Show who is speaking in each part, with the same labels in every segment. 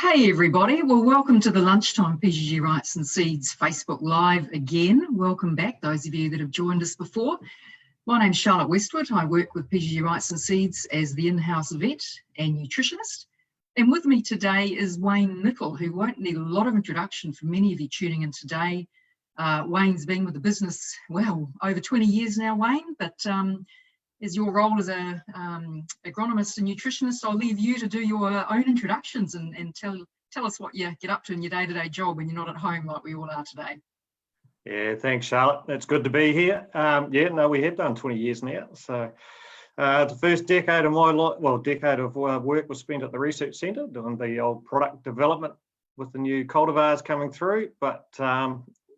Speaker 1: Hey everybody, well welcome to the Lunchtime PGG Rights and Seeds Facebook Live again. Welcome back, those of you that have joined us before. My name's Charlotte Westwood. I work with PGG Rights and Seeds as the in-house vet and nutritionist. And with me today is Wayne Nichol, who won't need a lot of introduction for many of you tuning in today. Wayne's been with the business, well, over 20 years now, Wayne, but as your role as a agronomist and nutritionist, I'll leave you to do your own introductions and tell us what you get up to in your day-to-day job when you're not at home like we all are today.
Speaker 2: Yeah, thanks, Charlotte. It's good to be here. We have done 20 years now. So the first decade of my life, work was spent at the research centre doing the old product development with the new cultivars coming through. But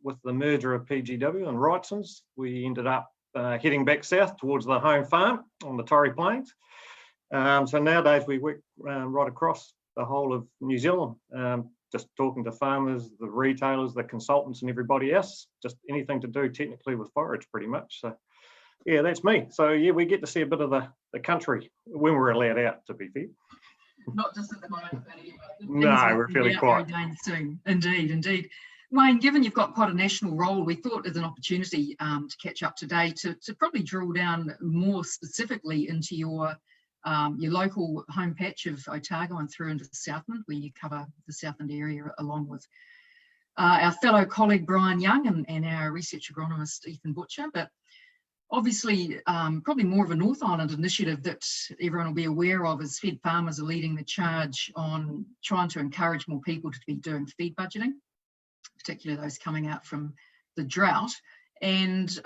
Speaker 2: with the merger of PGW and Wrightsons, we ended up heading back south towards the home farm on the Torrey Plains. So nowadays we work right across the whole of New Zealand, just talking to farmers, the retailers, the consultants and everybody else, just anything to do technically with forage pretty much. So yeah, that's me. So yeah, we get to see a bit of the country when we're allowed out, to be fair.
Speaker 1: Not just at the moment, but
Speaker 2: no, we're fairly quiet.
Speaker 1: Soon. Indeed. Wayne, given you've got quite a national role, we thought as an opportunity to catch up today to probably drill down more specifically into your local home patch of Otago and through into Southland, where you cover the Southland area along with our fellow colleague Brian Young and our research agronomist Ethan Butcher. But obviously, probably more of a North Island initiative that everyone will be aware of as Fed Farmers are leading the charge on trying to encourage more people to be doing feed budgeting, particularly those coming out from the drought, and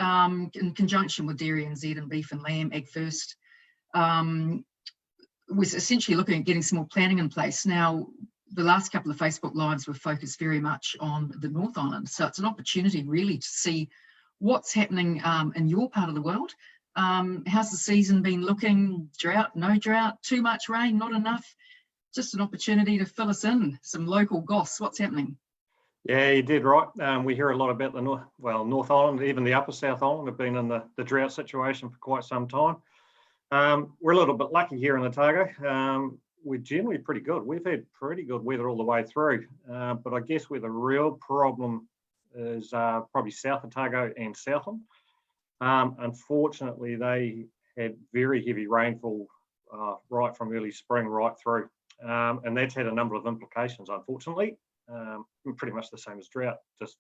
Speaker 1: in conjunction with Dairy NZ and Beef and Lamb, Ag First, was essentially looking at getting some more planning in place. Now, the last couple of Facebook Lives were focused very much on the North Island, so it's an opportunity really to see what's happening in your part of the world. How's the season been looking? Drought, no drought, too much rain, not enough? Just an opportunity to fill us in, some local goss. What's happening?
Speaker 2: Yeah, you did right. We hear a lot about the North Island, even the upper South Island have been in the drought situation for quite some time. We're a little bit lucky here in Otago. We're generally pretty good. We've had pretty good weather all the way through, but I guess where the real problem is probably South Otago and Southland. Unfortunately, they had very heavy rainfall right from early spring right through, and that's had a number of implications, unfortunately. Pretty much the same as drought, just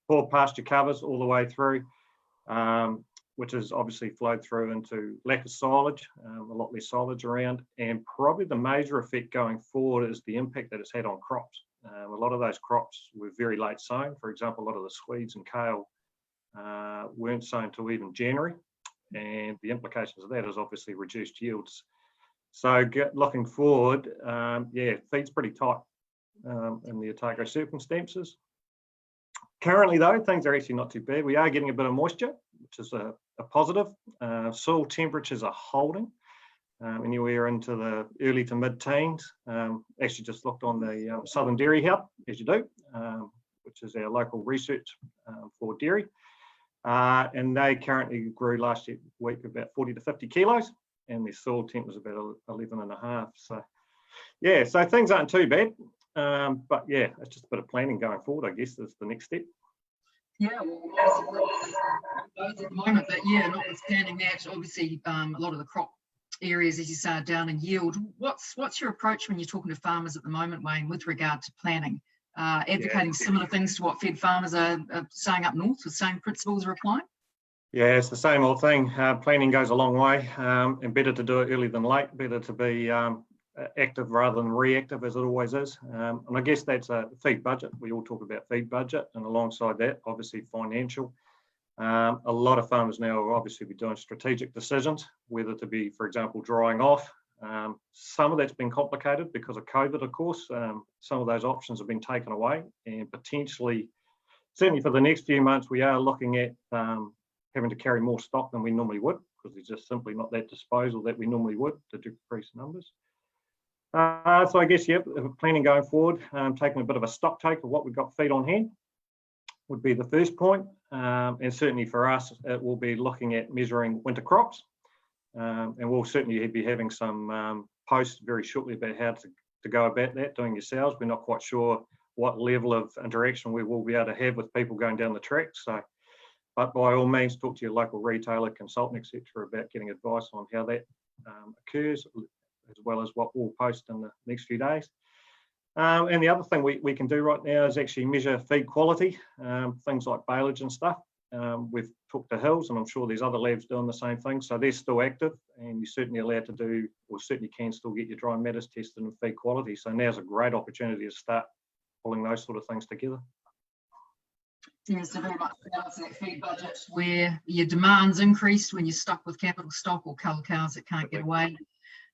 Speaker 2: poor pasture covers all the way through, which has obviously flowed through into lack of silage, a lot less silage around, and probably the major effect going forward is the impact that it's had on crops. A lot of those crops were very late sown. For example, a lot of the Swedes and kale weren't sown until even January, and the implications of that is obviously reduced yields. So looking forward, feed's pretty tight in the Otago circumstances. Currently though, things are actually not too bad. We are getting a bit of moisture, which is a positive. Soil temperatures are holding anywhere into the early to mid-teens. Actually just looked on the Southern Dairy Help, as you do, which is our local research for dairy. And they currently grew last week about 40 to 50 kilos, and their soil temp was about 11.5. So yeah, so things aren't too bad. But yeah, it's just a bit of planning going forward, I guess, is the next step.
Speaker 1: Yeah, well, at the moment, but yeah, notwithstanding that, obviously a lot of the crop areas, as you say, are down in yield. What's your approach when you're talking to farmers at the moment, Wayne, with regard to planning? Advocating similar things to what Fed Farmers are saying up north, the same principles are applying?
Speaker 2: Yeah, it's the same old thing. Planning goes a long way, and better to do it early than late, better to be active rather than reactive, as it always is. And I guess that's a feed budget. We all talk about feed budget, and alongside that, obviously financial. A lot of farmers now will obviously be doing strategic decisions, whether to be, for example, drying off. Some of that's been complicated because of COVID, of course. Some of those options have been taken away, and potentially, certainly for the next few months, we are looking at having to carry more stock than we normally would, because there's just simply not that disposal that we normally would to decrease numbers. So I guess, yeah, planning going forward, taking a bit of a stock take of what we've got feed on hand would be the first point. And certainly for us, it will be looking at measuring winter crops. And we'll certainly be having some posts very shortly about how to to go about that, doing yourselves. We're not quite sure what level of interaction we will be able to have with people going down the track. So, but by all means, talk to your local retailer, consultant, etc., about getting advice on how that occurs, as well as what we'll post in the next few days. And the other thing we can do right now is actually measure feed quality, things like baleage and stuff. We've talked to Hills, and I'm sure there's other labs doing the same thing. So they're still active, and you're certainly allowed to do, or certainly can still get your dry matters tested and feed quality. So now's a great opportunity to start pulling those sort of things together.
Speaker 1: Seems to very much balance that feed budget where your demand's increased when you're stuck with capital stock or cull cows that can't get away.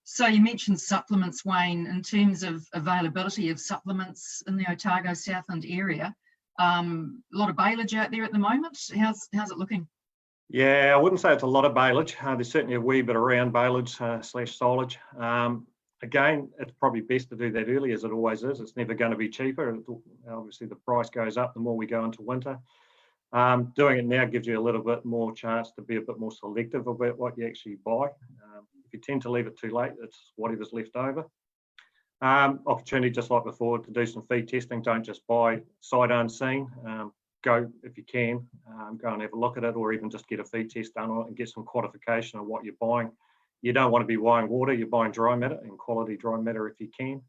Speaker 1: So you mentioned supplements, Wayne, in terms of availability of supplements in the Otago Southland area. A lot of baleage out there at the moment. How's it looking?
Speaker 2: Yeah, I wouldn't say it's a lot of baleage. There's certainly a wee bit around baleage / silage. Again, it's probably best to do that early, as it always is. It's never going to be cheaper. Obviously, the price goes up the more we go into winter. Doing it now gives you a little bit more chance to be a bit more selective about what you actually buy. If you tend to leave it too late, it's whatever's left over. Opportunity, just like before, to do some feed testing. Don't just buy sight unseen. Go, if you can, go and have a look at it, or even just get a feed test done on it and get some quantification of what you're buying. You don't want to be buying water, you're buying dry matter, and quality dry matter if you can.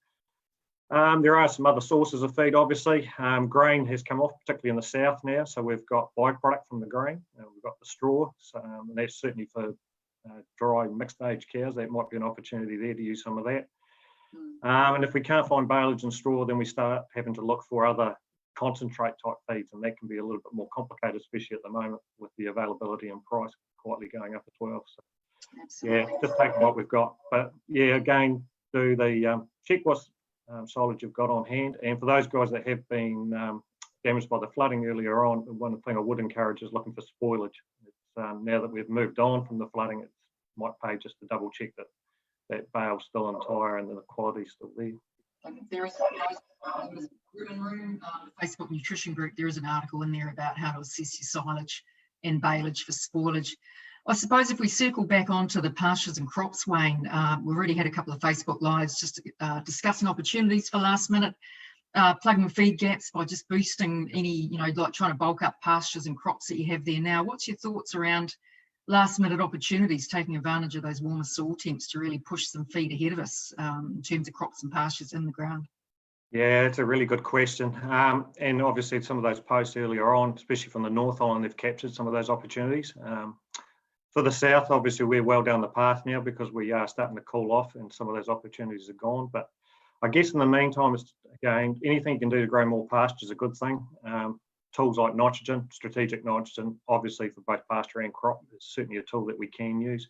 Speaker 2: There are some other sources of feed, obviously. Grain has come off, particularly in the south now, so we've got byproduct from the grain. We've got the straw, so, and that's certainly for dry mixed age cows. That might be an opportunity there to use some of that. And if we can't find baleage and straw, then we start having to look for other concentrate type feeds, and that can be a little bit more complicated, especially at the moment with the availability and price quietly going up as well. So, yeah, just taking what we've got. But yeah, again, do the check what silage you've got on hand. And for those guys that have been damaged by the flooding earlier on, one thing I would encourage is looking for spoilage. It's, now that we've moved on from the flooding, it might pay just to double check that that bale's still entire and the quality's still there.
Speaker 1: There is Facebook nutrition group. There is an article in there about how to assess your silage and baleage for spoilage. I suppose if we circle back onto the pastures and crops, Wayne, we've already had a couple of Facebook lives just discussing opportunities for last minute, plugging feed gaps by just boosting any, like trying to bulk up pastures and crops that you have there now. What's your thoughts around last minute opportunities, taking advantage of those warmer soil temps to really push some feed ahead of us in terms of crops and pastures in the ground?
Speaker 2: Yeah, it's a really good question. And obviously some of those posts earlier on, especially from the North Island, they've captured some of those opportunities. For the south, obviously we're well down the path now because we are starting to cool off and some of those opportunities are gone. But I guess in the meantime, it's, again, anything you can do to grow more pasture is a good thing. Tools like nitrogen, strategic nitrogen, obviously for both pasture and crop, is certainly a tool that we can use.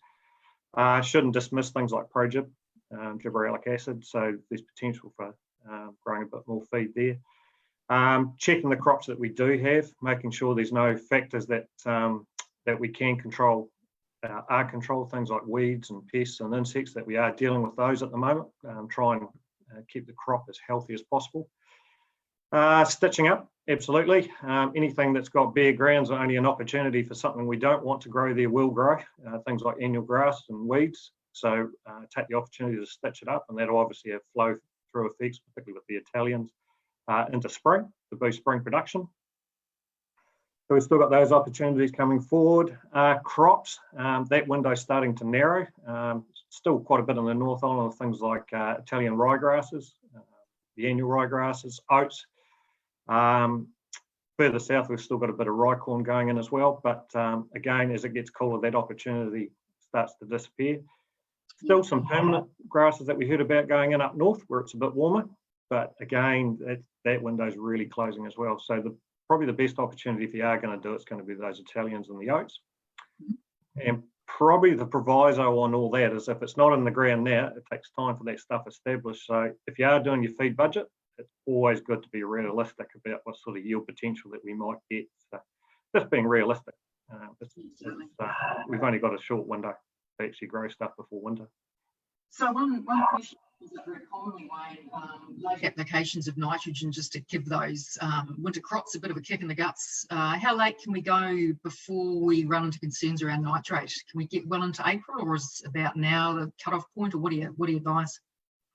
Speaker 2: Shouldn't dismiss things like ProGib, gibberellic acid, so there's potential for growing a bit more feed there. Checking the crops that we do have, making sure there's no factors that that we can control, are controlled, things like weeds and pests and insects, that we are dealing with those at the moment. Try and keep the crop as healthy as possible. Stitching up, absolutely. Anything that's got bare grounds are only an opportunity for something we don't want to grow there will grow, things like annual grass and weeds. So take the opportunity to stitch it up, and that'll obviously have flow through effects, particularly with the Italians, into spring to boost spring production. So we've still got those opportunities coming forward. Crops, that window's starting to narrow. Still quite a bit in the North Island of things like Italian ryegrasses, the annual ryegrasses, oats. Further south, we've still got a bit of rye corn going in as well. But again, as it gets cooler, that opportunity starts to disappear. Still some permanent grasses that we heard about going in up north where it's a bit warmer. But again, that window's really closing as well. So probably the best opportunity if you are going to do it's going to be those Italians and the oats. And probably the proviso on all that is if it's not in the ground now, it takes time for that stuff established. So if you are doing your feed budget, it's always good to be realistic about what sort of yield potential that we might get. So just being realistic. We've only got a short window to actually grow stuff before winter.
Speaker 1: So one question is very commonly, Wayne, late applications of nitrogen just to give those winter crops a bit of a kick in the guts. How late can we go before we run into concerns around nitrate? Can we get well into April, or is about now the cut-off point, or what do you advise?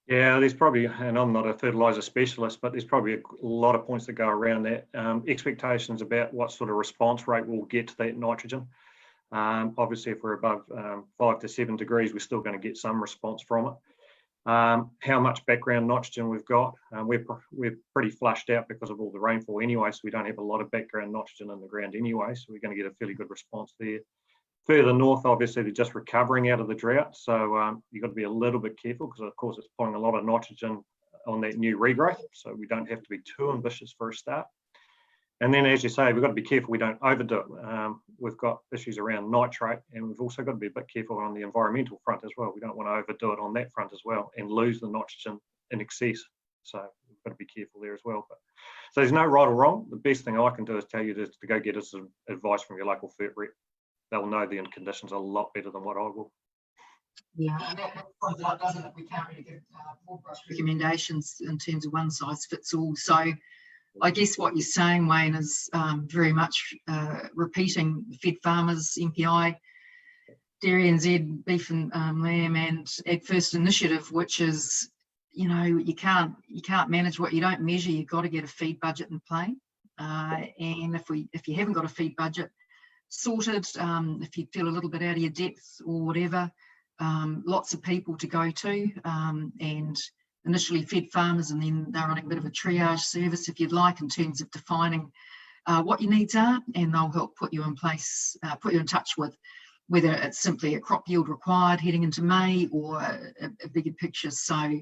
Speaker 2: Yeah, there's probably, and I'm not a fertiliser specialist, but there's probably a lot of points that go around that. Expectations about what sort of response rate we'll get to that nitrogen. Obviously, if we're above 5 to 7 degrees, we're still going to get some response from it. How much background nitrogen we've got. We're pretty flushed out because of all the rainfall anyway, so we don't have a lot of background nitrogen in the ground anyway, so we're going to get a fairly good response there. Further north, obviously, they're just recovering out of the drought, so you've got to be a little bit careful because, of course, it's pulling a lot of nitrogen on that new regrowth, so we don't have to be too ambitious for a start. And then, as you say, we've got to be careful we don't overdo it. We've got issues around nitrate, and we've also got to be a bit careful on the environmental front as well. We don't want to overdo it on that front as well and lose the nitrogen in excess. So we've got to be careful there as well. So there's no right or wrong. The best thing I can do is tell you to go get us some advice from your local fert rep. They'll know the conditions a lot better than what I will.
Speaker 1: Yeah, and that sums it up, doesn't it? We can't really give broad brush recommendations in terms of one size fits all. So I guess what you're saying, Wayne, is very much repeating Fed Farmers, MPI, Dairy NZ, Beef and Lamb, and Ag First Initiative, which is, you know, you can't manage what you don't measure. You've got to get a feed budget in play, and if you haven't got a feed budget sorted, if you feel a little bit out of your depth or whatever, lots of people to go to, and initially Fed Farmers, and then they're running a bit of a triage service, if you'd like, in terms of defining what your needs are, and they'll help put you in place, put you in touch with whether it's simply a crop yield required heading into May or a bigger picture. So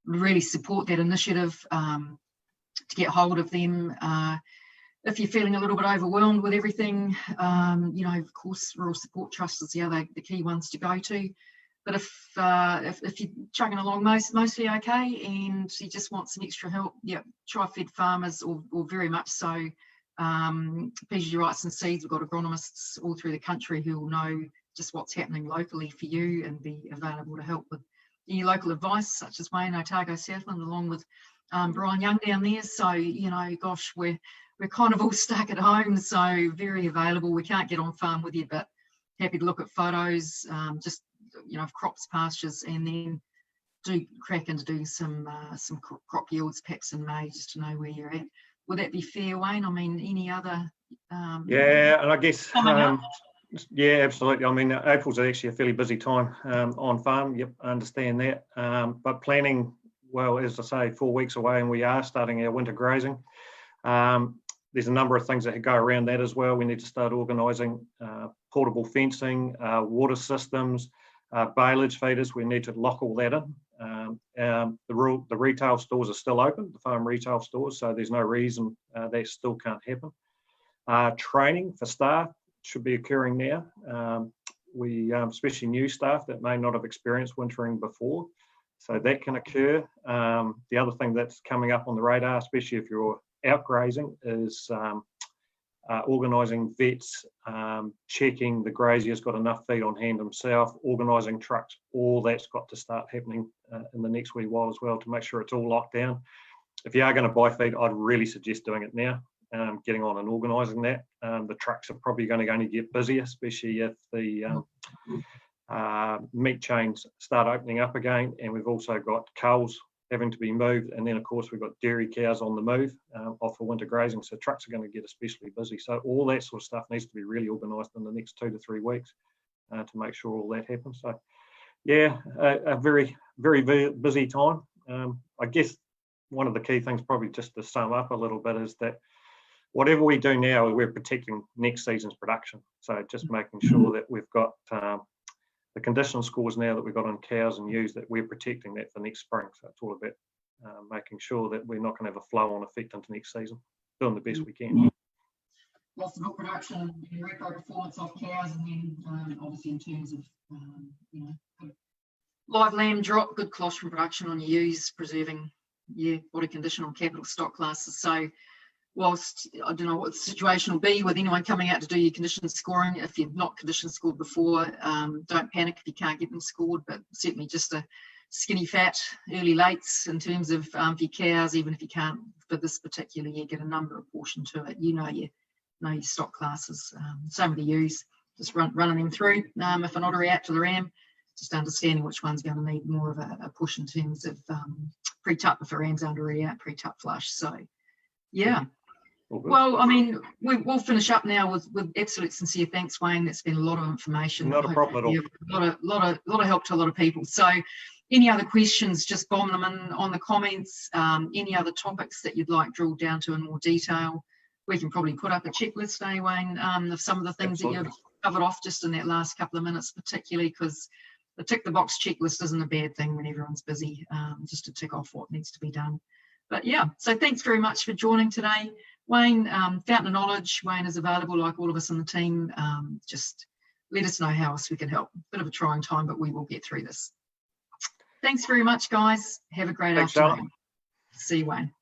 Speaker 1: really support that initiative, to get hold of them. If you're feeling a little bit overwhelmed with everything, you know, of course, Rural Support Trust is the key ones to go to. But if you're chugging along mostly okay and you just want some extra help, yeah, try Fed Farmers, or very much so PG Rights and Seeds. We've got agronomists all through the country who will know just what's happening locally for you and be available to help with any local advice, such as Wayne, Otago, Southland, along with Brian Young down there. So, you know, gosh, we're kind of all stuck at home, so very available. We can't get on farm with you, but happy to look at photos, just, you know, of crops, pastures, and then do crack into doing some crop yields packs in May, just to know where you're at. Would that be fair, Wayne? I mean, any other?
Speaker 2: Yeah, and I guess, yeah, absolutely. I mean, April's actually a fairly busy time on farm. Yep, I understand that. But planning, well, as I say, 4 weeks away, and we are starting our winter grazing. There's a number of things that go around that as well. We need to start organising portable fencing, water systems, baleage feeders. We need to lock all that in. The retail stores are still open, the farm retail stores, so there's no reason that still can't happen. Training for staff should be occurring now. We, especially new staff that may not have experienced wintering before, so that can occur. The other thing that's coming up on the radar, especially if you're out grazing, is organising vets, checking the grazier's got enough feed on hand himself, organising trucks. All that's got to start happening in the next wee while as well, to make sure it's all locked down. If you are going to buy feed, I'd really suggest doing it now, getting on and organising that. The trucks are probably going to only get busier, especially if the meat chains start opening up again, and we've also got cows having to be moved, and then of course we've got dairy cows on the move off for winter grazing, so trucks are going to get especially busy. So all that sort of stuff needs to be really organised in the next 2 to 3 weeks to make sure all that happens. So yeah, a very, very busy time. I guess one of the key things, probably just to sum up a little bit, is that whatever we do now, we're protecting next season's production. So just making sure that we've got the condition scores now that we've got on cows and ewes, that we're protecting that for next spring. So it's all about making sure that we're not going to have a flow-on effect into next season, doing the best we can.
Speaker 1: Lots of milk production and reco performance off cows, and then obviously in terms of you know, live lamb drop, good colostrum production on your ewes, preserving body condition on capital stock classes. So whilst I don't know what the situation will be with anyone coming out to do your condition scoring, if you've not condition scored before, don't panic if you can't get them scored, but certainly just a skinny fat early lates in terms of for your cows, even if you can't for this particular year get a number apportioned to it. You know your stock classes. Same with the ewes, just running them through. If an otter out to the ram, just understanding which one's going to need more of a push in terms of pre-tup if a ram's under out, pre-tup flush. So, yeah. Well, I mean, we'll finish up now with absolute sincere thanks, Wayne. That's been a lot of information.
Speaker 2: Not a problem at all.
Speaker 1: A lot of help to a lot of people. So, any other questions, just bomb them in on the comments. Any other topics that you'd like drilled down to in more detail, we can probably put up a checklist, Wayne, of some of the things that you've covered off just in that last couple of minutes, particularly because the tick the box checklist isn't a bad thing when everyone's busy, just to tick off what needs to be done. But yeah, so thanks very much for joining today. Wayne, Fountain of Knowledge, Wayne is available like all of us on the team. Just let us know how else we can help. Bit of a trying time, but we will get through this. Thanks very much, guys. Have a great afternoon.
Speaker 2: Charlotte.
Speaker 1: See you, Wayne.